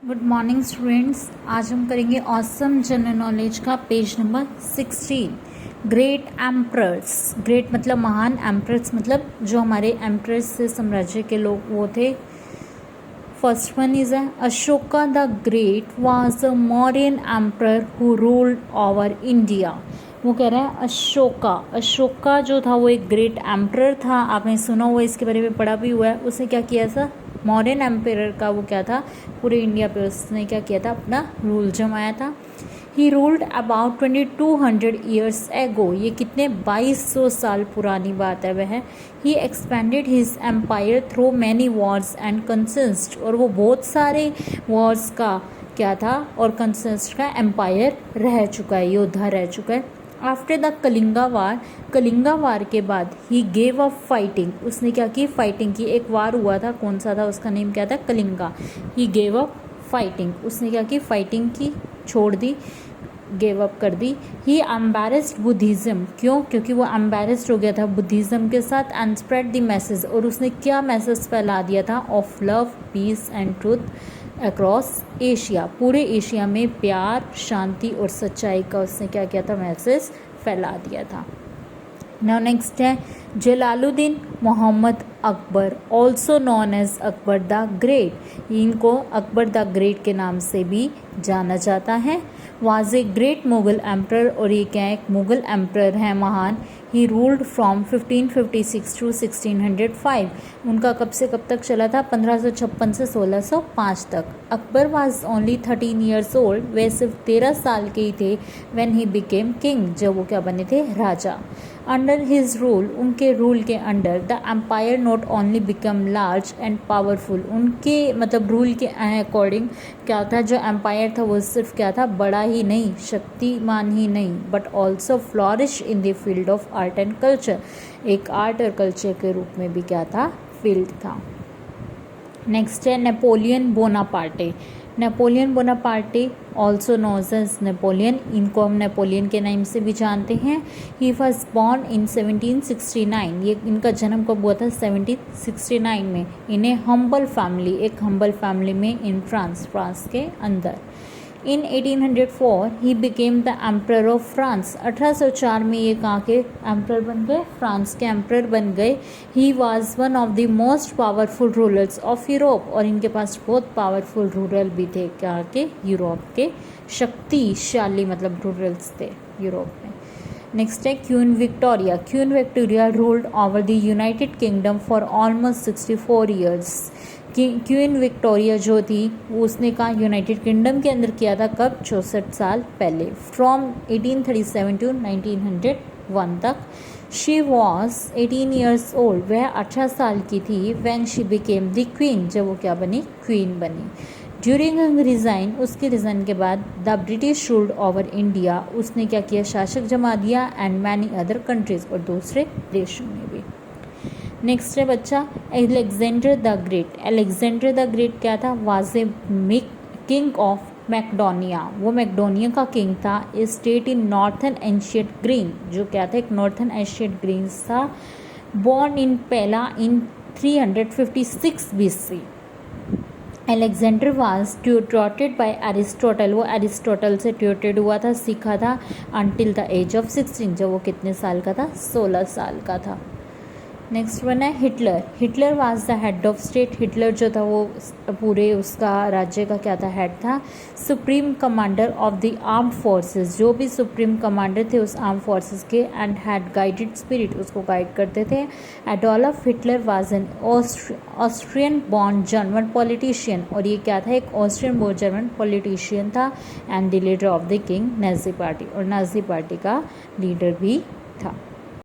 Good morning students. आज हम करेंगे ऑसम जनरल नॉलेज का page number 16। Great emperors. Great मतलब महान, एम्परर्स मतलब जो हमारे एम्परर्स से साम्राज्य के लोग वो थे। First one is Ashoka the great was a Mauryan emperor who ruled over India. वो कह रहा है अशोका जो था वो एक ग्रेट एम्परर था। आपने सुना हुआ, इसके बारे में पढ़ा भी हुआ है। उसने क्या किया था, मॉडर्न एम्पायर का वो क्या था, पूरे इंडिया पे उसने क्या किया था, अपना रूल जमाया था। He ruled about 2200 years ago. ये कितने 2200 साल पुरानी बात है वह। He expanded his empire through many wars and consist. और वो बहुत सारे वॉर्स का क्या था और कंसिस्ट का एम्पायर रह चुका है, योद्धा रह चुका है। आफ्टर द कलिंगा वार के बाद ही गेव अप फाइटिंग। उसने क्या की, फाइटिंग की। एक वार हुआ था, कौन सा था, उसका नेम क्या था, Kalinga. He gave up fighting. उसने क्या की, फाइटिंग की, छोड़ दी, गेव अप कर दी। ही एम्बेरस्ड बुद्धिज्म। क्यों? क्योंकि वो एम्बेरस्ड हो गया था बुद्धिज्म के साथ। And spread the message. और उसने क्या मैसेज फैला दिया था, of love, peace and truth across Asia. पूरे एशिया में प्यार, शांति और सच्चाई का उसने क्या किया था, मैसेज फैला दिया था। नाउ नेक्स्ट है Jalaluddin Mohammad Akbar, also known as Akbar the Great. इनको अकबर द ग्रेट के नाम से भी जाना जाता है। Was a great Mughal emperor. और ये क्या है, एक मुगल एम्परर है महान। He ruled from 1556 to 1605। उनका कब से कब तक चला था, 1556 से 1605 तक। Akbar was only 13 years old. वे सिर्फ 13 साल के ही थे व्हेन ही बिकेम किंग, जब वो क्या बने थे, राजा। अंडर हिज रूल, उनके रूल के under, the empire not only become large and powerful. उनके मतलब रूल के अकॉर्डिंग क्या था, जो एम्पायर था वो सिर्फ क्या था, बड़ा ही नहीं, शक्तिमान ही नहीं, but also flourish in the field of art and culture. एक आर्ट और कल्चर के रूप में भी क्या था, फील्ड था। नेक्स्ट है Napoleon Bonaparte. Napoleon Bonaparte also knows as Napoleon. इनको हम नेपोलियन के नाम से भी जानते हैं। He was born in 1769। ये इनका जन्म कब हुआ था, 1769 में। इन्हें हम्बल फैमिली, एक हम्बल फैमिली में इन फ्रांस के अंदर। इन 1804 he became the emperor of France. 1804 में ये कहाँ के एम्परर बन गए, फ्रांस के एम्परर बन गए। He was one of the most powerful rulers of Europe. और इनके पास बहुत पावरफुल रूलर भी थे, क्या के, यूरोप के। शक्तिशाली मतलब रूलर्स थे यूरोप में। नेक्स्ट है queen Victoria. Queen Victoria ruled over the United kingdom for almost 64 years. Queen Victoria जो थी वो उसने कहा यूनाइटेड किंगडम के अंदर किया था, कब, 64 साल पहले, फ्रॉम 1837 टू 1901 तक। She was 18 years old. वह 18 साल की थी when she became the queen, जब वो क्या बनी, क्वीन बनी। ड्यूरिंग रिजाइन, उसके रिजाइन के बाद, the British ruled over India. उसने क्या किया, शासक जमा दिया, एंड मैनी अदर कंट्रीज, और दूसरे देशों में भी। नेक्स्ट है बच्चा Alexander the Great. Alexander the Great क्या था, was a king of Macedonia. वो मैकडोनिया का किंग था। A state in northern ancient Greece, जो क्या था, एक नॉर्थन एशियट ग्रीन्स था। Born in Pella in 356 BC। Alexander was tutored by Aristotle. वो एरिस्टोटल से ट्यूटेड हुआ था, सीखा था, अंटिल द एज ऑफ 16, जब वो कितने साल का था, 16 साल का था। नेक्स्ट वन है Hitler. Hitler was the head of state. Hitler जो था वो पूरे उसका राज्य का क्या था, हेड था। Supreme commander of the armed forces, जो भी सुप्रीम कमांडर थे उस आर्म फोर्सेस के, एंड हैड गाइडेड स्पिरिट, उसको गाइड करते थे। Adolf Hitler was an Austrian born German politician. और ये क्या था, एक ऑस्ट्रियन बॉर्न जर्मन पॉलिटिशियन था, and the leader of the king Nazi party, और नाजी पार्टी का लीडर भी था।